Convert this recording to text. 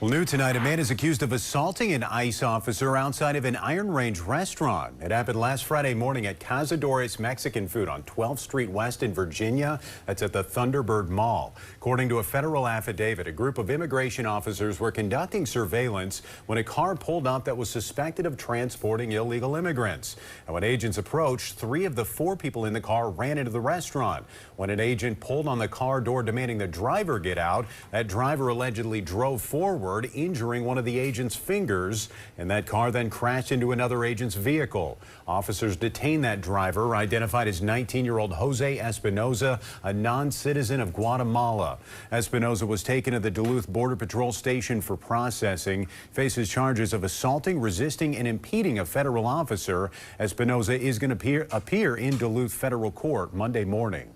Well, new tonight, a man is accused of assaulting an ICE officer outside of an Iron Range restaurant. It happened last Friday morning at Cazadores Mexican Food on 12th Street West in Virginia. That's at the Thunderbird Mall. According to a federal affidavit, a group of immigration officers were conducting surveillance when a car pulled up that was suspected of transporting illegal immigrants. And when agents approached, 3 of the 4 people in the car ran into the restaurant. When an agent pulled on the car door demanding the driver get out, that driver allegedly drove forward, injuring one of the agent's fingers, and that car then crashed into another agent's vehicle. Officers detained that driver, identified as 19-year-old Jose Espinoza, a non-citizen of Guatemala. Espinoza was taken to the Duluth Border Patrol station for processing, faces charges of assaulting, resisting, and impeding a federal officer. Espinoza is going to appear in Duluth federal court Monday morning.